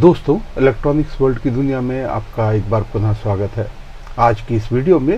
दोस्तों, electronics world की दुनिया में आपका एक बार पुनः स्वागत है। आज की इस वीडियो में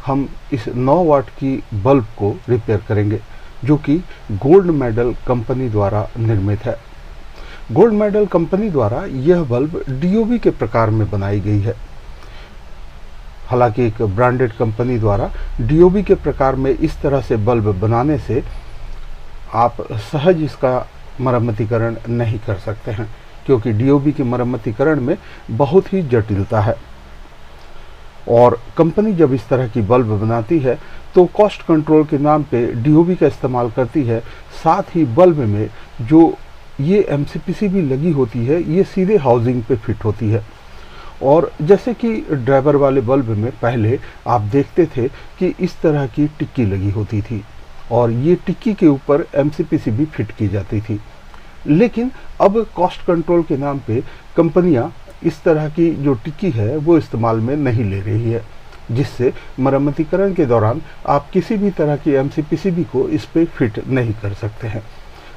हम इस 9 वाट की बल्ब को रिपेयर करेंगे जो कि गोल्ड मेडल कंपनी द्वारा निर्मित है। गोल्ड मेडल कंपनी द्वारा यह बल्ब डीओबी के प्रकार में बनाई गई है। हालांकि एक ब्रांडेड कंपनी द्वारा डीओबी के प्रकार में इस तरह से बल्ब बनाने से आप सहज इसका मरम्मतीकरण नहीं कर सकते हैं, क्योंकि डीओबी के मरम्मतीकरण में बहुत ही जटिलता है। और कंपनी जब इस तरह की बल्ब बनाती है तो कॉस्ट कंट्रोल के नाम पे डीओबी का इस्तेमाल करती है। साथ ही बल्ब में जो ये एमसीपीसीबी लगी होती है ये सीधे हाउसिंग पे फिट होती है। और जैसे कि ड्राइवर वाले बल्ब में पहले आप देखते थे कि इस तरह की टिक्की लगी होती थी और ये टिक्की के ऊपर एमसीपीसीबी फिट की जाती थी। लेकिन अब कॉस्ट कंट्रोल के नाम पे कंपनियां इस तरह की जो टिक्की है वो इस्तेमाल में नहीं ले रही है, जिससे मरम्मतीकरण के दौरान आप किसी भी तरह की एमसीपीसीबी को इस पे फिट नहीं कर सकते हैं।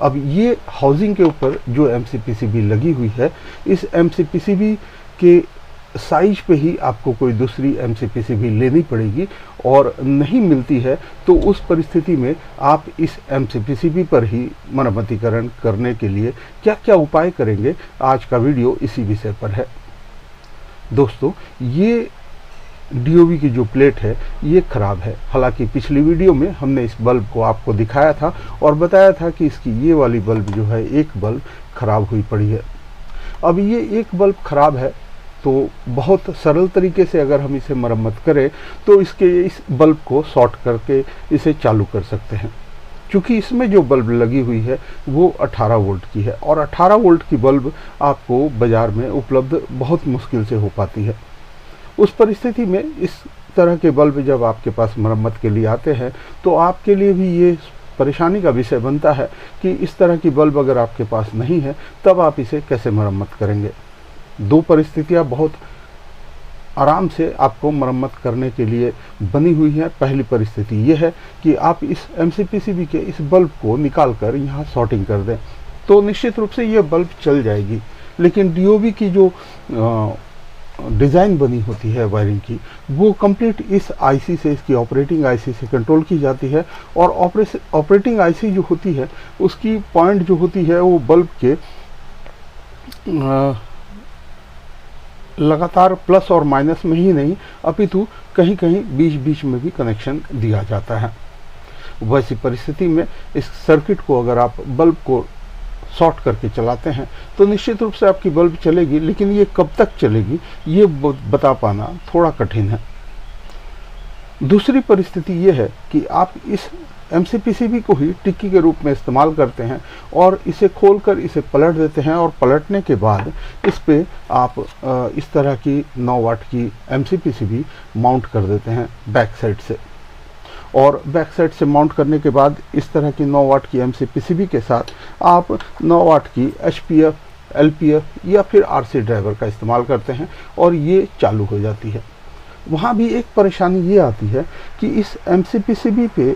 अब ये हाउसिंग के ऊपर जो एमसीपीसीबी लगी हुई है, इस एमसीपीसीबी के साइज पे ही आपको कोई दूसरी एमसीपीसीबी लेनी पड़ेगी, और नहीं मिलती है तो उस परिस्थिति में आप इस एमसीपीसीबी पर ही मरम्मतीकरण करने के लिए क्या क्या उपाय करेंगे, आज का वीडियो इसी विषय पर है। दोस्तों, ये डीओबी की जो प्लेट है ये खराब है। हालांकि पिछली वीडियो में हमने इस बल्ब को आपको दिखाया था और बताया था कि इसकी ये वाली बल्ब जो है, एक बल्ब खराब हुई पड़ी है। अब ये एक बल्ब खराब है तो बहुत सरल तरीके से अगर हम इसे मरम्मत करें तो इस बल्ब को शॉर्ट करके इसे चालू कर सकते हैं। क्योंकि इसमें जो बल्ब लगी हुई है वो 18 वोल्ट की है और 18 वोल्ट की बल्ब आपको बाज़ार में उपलब्ध बहुत मुश्किल से हो पाती है। उस परिस्थिति में इस तरह के बल्ब जब आपके पास मरम्मत के लिए आते हैं तो आपके लिए भी ये परेशानी का विषय बनता है कि इस तरह की बल्ब अगर आपके पास नहीं है तब आप इसे कैसे मरम्मत करेंगे। दो परिस्थितियां बहुत आराम से आपको मरम्मत करने के लिए बनी हुई है। पहली परिस्थिति ये है कि आप इस एमसीपीसीबी के इस बल्ब को निकाल कर यहाँ शॉर्टिंग कर दें तो निश्चित रूप से ये बल्ब चल जाएगी। लेकिन डीओबी की जो डिज़ाइन बनी होती है वायरिंग की, वो कंप्लीट इस आईसी से, इसकी ऑपरेटिंग आईसी से कंट्रोल की जाती है। और ऑपरेटिंग आईसी जो होती है उसकी पॉइंट जो होती है वो बल्ब के लगातार प्लस और माइनस में ही नहीं, अपितु कहीं कहीं बीच बीच में भी कनेक्शन दिया जाता है। वैसी परिस्थिति में इस सर्किट को अगर आप बल्ब को शॉर्ट करके चलाते हैं तो निश्चित रूप से आपकी बल्ब चलेगी, लेकिन ये कब तक चलेगी ये बता पाना थोड़ा कठिन है। दूसरी परिस्थिति ये है कि आप इस एमसीपीसीबी को ही टिक्की के रूप में इस्तेमाल करते हैं और इसे खोलकर इसे पलट देते हैं, और पलटने के बाद इस पे आप इस तरह की 9 वाट की एमसीपीसीबी माउंट कर देते हैं बैक साइड से। और बैक साइड से माउंट करने के बाद इस तरह की 9 वाट की एमसीपीसीबी के साथ आप 9 वाट की एचपीएफ, एलपीएफ या फिर आरसी ड्राइवर का इस्तेमाल करते हैं और ये चालू हो जाती है। वहाँ भी एक परेशानी ये आती है कि इस एमसीपीसीबी पे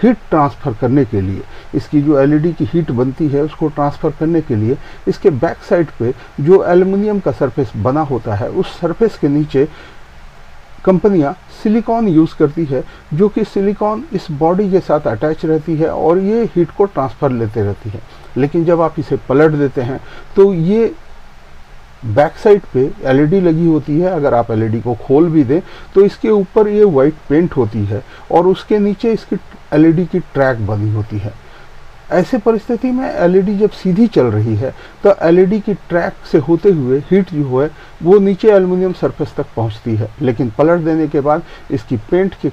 हीट ट्रांसफ़र करने के लिए, इसकी जो एलईडी की हीट बनती है उसको ट्रांसफ़र करने के लिए इसके बैक साइड पे जो एल्युमिनियम का सरफेस बना होता है उस सरफेस के नीचे कंपनियां सिलिकॉन यूज़ करती है, जो कि सिलिकॉन इस बॉडी के साथ अटैच रहती है और ये हीट को ट्रांसफ़र लेते रहती है। लेकिन जब आप इसे पलट देते हैं तो ये बैक साइड पे एलईडी लगी होती है, अगर आप एलईडी को खोल भी दें तो इसके ऊपर ये वाइट पेंट होती है और उसके नीचे इसकी एलईडी की ट्रैक बनी होती है। ऐसे परिस्थिति में एलईडी जब सीधी चल रही है तो एलईडी की ट्रैक से होते हुए हीट जो है वो नीचे एल्युमिनियम सरफेस तक पहुंचती है, लेकिन पलट देने के बाद इसकी पेंट के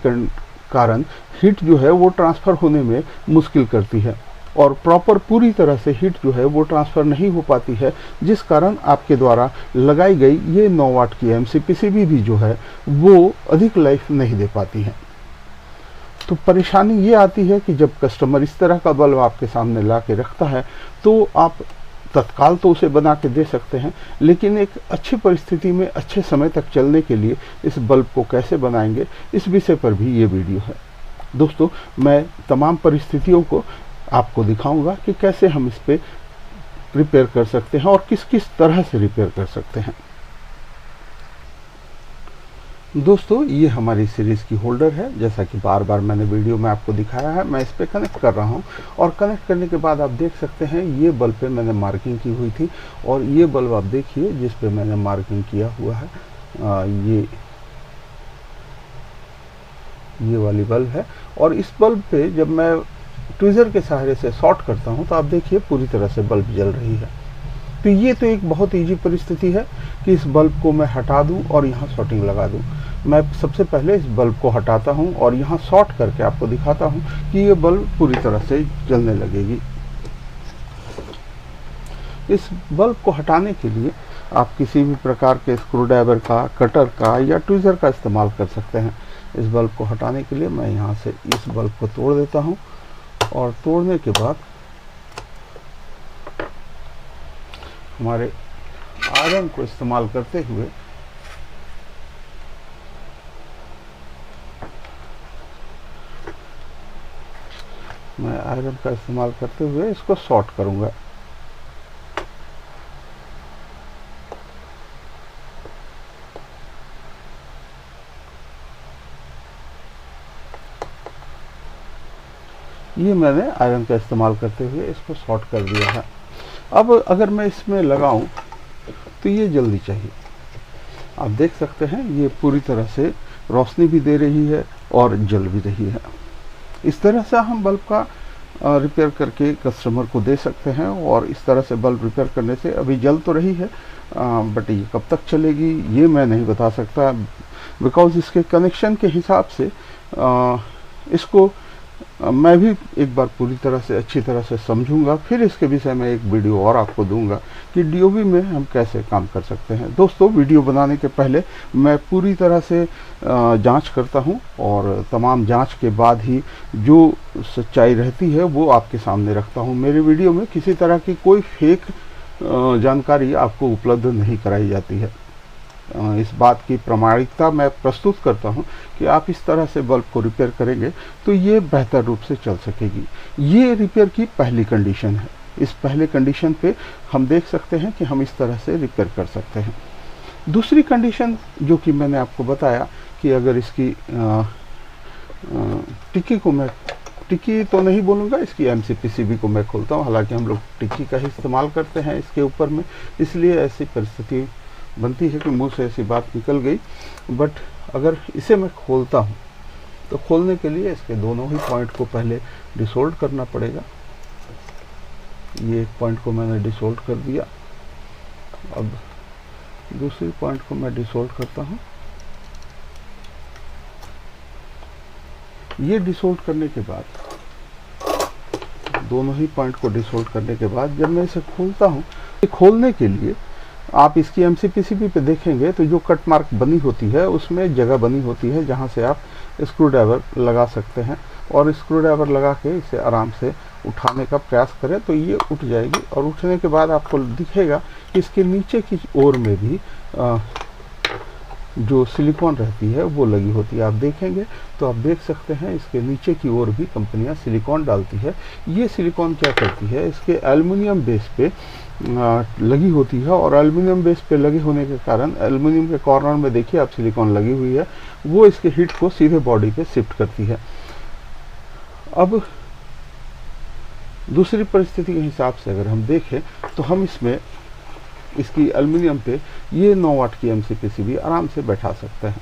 कारण हीट जो है वो ट्रांसफ़र होने में मुश्किल करती है और प्रॉपर पूरी तरह से हीट जो है वो ट्रांसफ़र नहीं हो पाती है, जिस कारण आपके द्वारा लगाई गई ये 9 वाट की एमसीपीसीबी भी जो है वो अधिक लाइफ नहीं दे पाती है। तो परेशानी ये आती है कि जब कस्टमर इस तरह का बल्ब आपके सामने ला के रखता है तो आप तत्काल तो उसे बना के दे सकते हैं, लेकिन एक अच्छी परिस्थिति में अच्छे समय तक चलने के लिए इस बल्ब को कैसे बनाएंगे, इस विषय पर भी ये वीडियो है। दोस्तों, मैं तमाम परिस्थितियों को आपको दिखाऊंगा कि कैसे हम इस पे रिपेयर कर सकते हैं और किस किस तरह से रिपेयर कर सकते हैं। दोस्तों, ये हमारी सीरीज़ की होल्डर है। जैसा कि बार बार मैंने वीडियो में आपको दिखाया है, मैं इस पर कनेक्ट कर रहा हूँ और कनेक्ट करने के बाद आप देख सकते हैं ये बल्ब पे मैंने मार्किंग की हुई थी और ये बल्ब आप देखिए जिस पे मैंने मार्किंग किया हुआ है ये वाली बल्ब है। और इस बल्ब पे जब मैं ट्विज़र के सहारे से शॉर्ट करता हूँ तो आप देखिए पूरी तरह से बल्ब जल रही है। तो ये तो एक बहुत ईजी परिस्थिति है कि इस बल्ब को मैं हटा दूं और यहाँ शॉर्टिंग लगा दूं। मैं सबसे पहले इस बल्ब को हटाता हूं और यहाँ शॉर्ट करके आपको दिखाता हूं कि ये बल्ब पूरी तरह से जलने लगेगी। इस बल्ब को हटाने के लिए आप किसी भी प्रकार के स्क्रू ड्राइवर का, कटर का या ट्विज़र का इस्तेमाल कर सकते हैं। इस बल्ब को हटाने के लिए मैं यहाँ से इस बल्ब को तोड़ देता हूँ और तोड़ने के बाद हमारे आयरन को इस्तेमाल करते हुए मैं आयरन का इस्तेमाल करते हुए इसको शॉर्ट करूंगा। ये मैंने आयरन का इस्तेमाल करते हुए इसको शॉर्ट कर दिया है। अब अगर मैं इसमें लगाऊं तो ये जल्दी चाहिए। आप देख सकते हैं ये पूरी तरह से रोशनी भी दे रही है और जल भी रही है। इस तरह से हम बल्ब का रिपेयर करके कस्टमर को दे सकते हैं। और इस तरह से बल्ब रिपेयर करने से अभी जल तो रही है बट ये कब तक चलेगी ये मैं नहीं बता सकता, बिकॉज इसके कनेक्शन के हिसाब से इसको मैं भी एक बार पूरी तरह से अच्छी तरह से समझूंगा, फिर इसके विषय में एक वीडियो और आपको दूंगा कि डीओबी में हम कैसे काम कर सकते हैं। दोस्तों, वीडियो बनाने के पहले मैं पूरी तरह से जांच करता हूं और तमाम जांच के बाद ही जो सच्चाई रहती है वो आपके सामने रखता हूं। मेरे वीडियो में किसी तरह की कोई फेक जानकारी आपको उपलब्ध नहीं कराई जाती है। इस बात की प्रामाणिकता मैं प्रस्तुत करता हूं कि आप इस तरह से बल्ब को रिपेयर करेंगे तो ये बेहतर रूप से चल सकेगी। ये रिपेयर की पहली कंडीशन है। इस पहले कंडीशन पे हम देख सकते हैं कि हम इस तरह से रिपेयर कर सकते हैं। दूसरी कंडीशन जो कि मैंने आपको बताया कि अगर इसकी टिक्की को मैं टिक्की तो नहीं बोलूँगा, इसकी एमसीपीसीबी को मैं खोलता हूँ। हालांकि हम लोग टिक्की का ही इस्तेमाल करते हैं इसके ऊपर में, इसलिए ऐसी परिस्थिति बनती है कि मुंह से ऐसी बात निकल गई। बट अगर इसे मैं खोलता हूँ तो खोलने के लिए इसके दोनों ही पॉइंट को पहले डिसोल्ड करना पड़ेगा। ये एक पॉइंट को मैंने डिसोल्ड कर दिया। अब दूसरी पॉइंट को मैं डिसोल्ड करता हूँ। ये डिसोल्ड करने के बाद, दोनों ही पॉइंट को डिसोल्ड करने के बाद जब मैं इसे खोलता हूँ, खोलने के लिए आप इसकी एमसीपीसीबी पे देखेंगे तो जो कट मार्क बनी होती है उसमें जगह बनी होती है जहां से आप स्क्रू ड्राइवर लगा सकते हैं और स्क्रू ड्राइवर लगा के इसे आराम से उठाने का प्रयास करें तो ये उठ जाएगी। और उठने के बाद आपको दिखेगा कि इसके नीचे की ओर में भी जो सिलिकॉन रहती है वो लगी होती है। आप देखेंगे तो आप देख सकते हैं इसके नीचे की ओर भी कंपनियां सिलिकॉन डालती है। ये सिलिकॉन क्या करती है, इसके एल्युमिनियम बेस पे लगी होती है और एल्युमिनियम बेस पे लगे होने के कारण एल्युमिनियम के कॉर्नर में देखिए आप सिलिकॉन लगी हुई है, वो इसके हीट को सीधे बॉडी पे शिफ्ट करती है। अब दूसरी परिस्थिति के हिसाब से अगर हम देखें तो हम इसमें इसकी एल्युमिनियम पे ये 9 वाट की एमसीपीसीबी आराम से बैठा सकते हैं।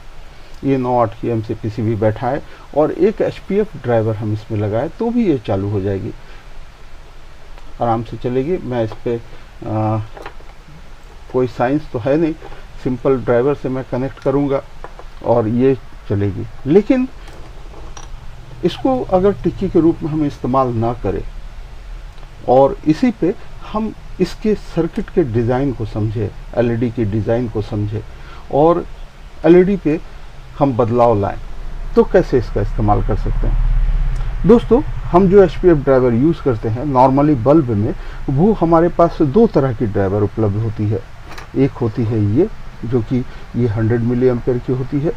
ये 9 वाट की एमसीपीसीबी बैठाए और एक एचपीएफ ड्राइवर हम इसमें लगाए तो भी ये चालू हो जाएगी, आराम से चलेगी। मैं इस पे कोई साइंस तो है नहीं, सिंपल ड्राइवर से मैं कनेक्ट करूँगा और ये चलेगी। लेकिन इसको अगर टिक्की के रूप में हम इस्तेमाल ना करें और इसी पे हम इसके सर्किट के डिज़ाइन को समझे, एलईडी के डिज़ाइन को समझे और एलईडी पे हम बदलाव लाएं तो कैसे इसका इस्तेमाल कर सकते हैं। दोस्तों, हम जो एचपीएफ ड्राइवर यूज़ करते हैं नॉर्मली बल्ब में, वो हमारे पास 2 तरह की ड्राइवर उपलब्ध होती है। एक होती है ये जो कि ये 100 मिली एम्पेयर की होती है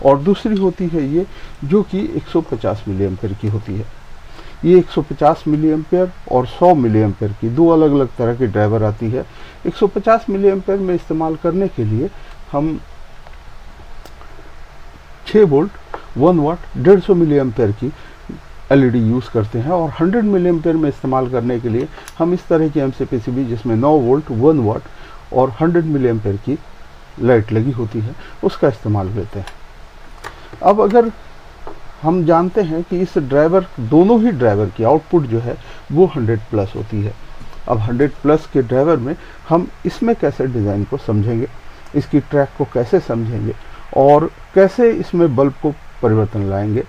और दूसरी होती है ये जो कि 150 मिली एम्पेयर की होती है। ये 150 मिली एम्पेयर और 100 मिली एम्पेयर की दो अलग अलग तरह की ड्राइवर आती है। 150 मिली एम्पेयर में इस्तेमाल करने के लिए हम 6 वोल्ट 1 वाट 150 मिली एम्पेयर की एलईडी यूज़ करते हैं, और 100 मिली एम्पेयर में इस्तेमाल करने के लिए हम इस तरह की एमसीपीसीबी जिसमें 9 वोल्ट 1 वाट और 100 मिली एम्पेयर की लाइट लगी होती है उसका इस्तेमाल लेते हैं। अब अगर हम जानते हैं कि इस ड्राइवर दोनों ही ड्राइवर की आउटपुट जो है वो 100 प्लस होती है। अब 100 प्लस के ड्राइवर में हम इसमें कैसे डिज़ाइन को समझेंगे, इसकी ट्रैक को कैसे समझेंगे और कैसे इसमें बल्ब को परिवर्तन लाएंगे,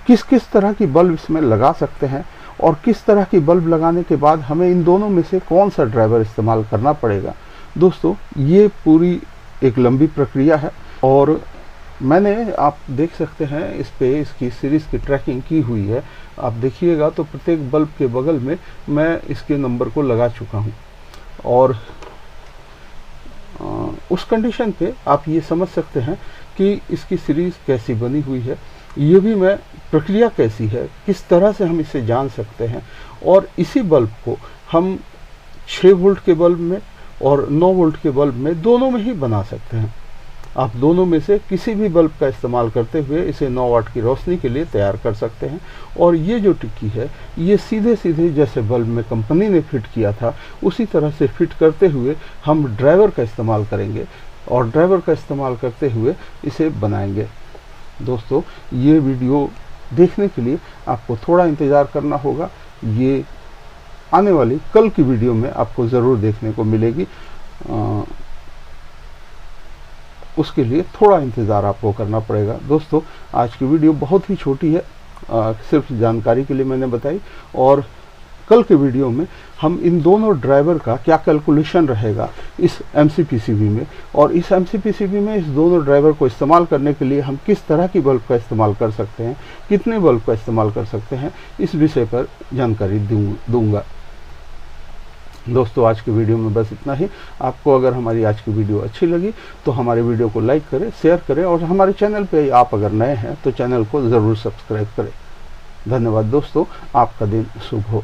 किस किस तरह की बल्ब इसमें लगा सकते हैं और किस तरह की बल्ब लगाने के बाद हमें इन दोनों में से कौन सा ड्राइवर इस्तेमाल करना पड़ेगा। दोस्तों ये पूरी एक लंबी प्रक्रिया है और मैंने आप देख सकते हैं इस पे इसकी सीरीज़ की ट्रैकिंग की हुई है। आप देखिएगा तो प्रत्येक बल्ब के बगल में मैं इसके नंबर को लगा चुका हूँ और उस कंडीशन पे आप ये समझ सकते हैं कि इसकी सीरीज़ कैसी बनी हुई है, ये भी मैं प्रक्रिया कैसी है, किस तरह से हम इसे जान सकते हैं। और इसी बल्ब को हम 6 वोल्ट के बल्ब में और 9 वोल्ट के बल्ब में दोनों में ही बना सकते हैं। आप दोनों में से किसी भी बल्ब का इस्तेमाल करते हुए इसे 9 वाट की रोशनी के लिए तैयार कर सकते हैं। और ये जो टिक्की है ये सीधे सीधे जैसे बल्ब में कंपनी ने फिट किया था उसी तरह से फिट करते हुए हम ड्राइवर का इस्तेमाल करेंगे और ड्राइवर का इस्तेमाल करते हुए इसे बनाएंगे। दोस्तों ये वीडियो देखने के लिए आपको थोड़ा इंतज़ार करना होगा, ये आने वाली कल की वीडियो में आपको ज़रूर देखने को मिलेगी। उसके लिए थोड़ा इंतज़ार आपको करना पड़ेगा। दोस्तों आज की वीडियो बहुत ही छोटी है, सिर्फ जानकारी के लिए मैंने बताई, और कल के वीडियो में हम इन दोनों ड्राइवर का क्या कैलकुलेशन रहेगा इस एमसीपीसीबी में, और इस एमसीपीसीबी में इस दोनों ड्राइवर को इस्तेमाल करने के लिए हम किस तरह की बल्ब का इस्तेमाल कर सकते हैं, कितने बल्ब का इस्तेमाल कर सकते हैं, इस विषय पर जानकारी दूंगा। दोस्तों आज की वीडियो में बस इतना ही। आपको अगर हमारी आज की वीडियो अच्छी लगी तो हमारे वीडियो को लाइक करें, शेयर करें और हमारे चैनल पे आप अगर नए हैं तो चैनल को ज़रूर सब्सक्राइब करें। धन्यवाद दोस्तों, आपका दिन शुभ हो।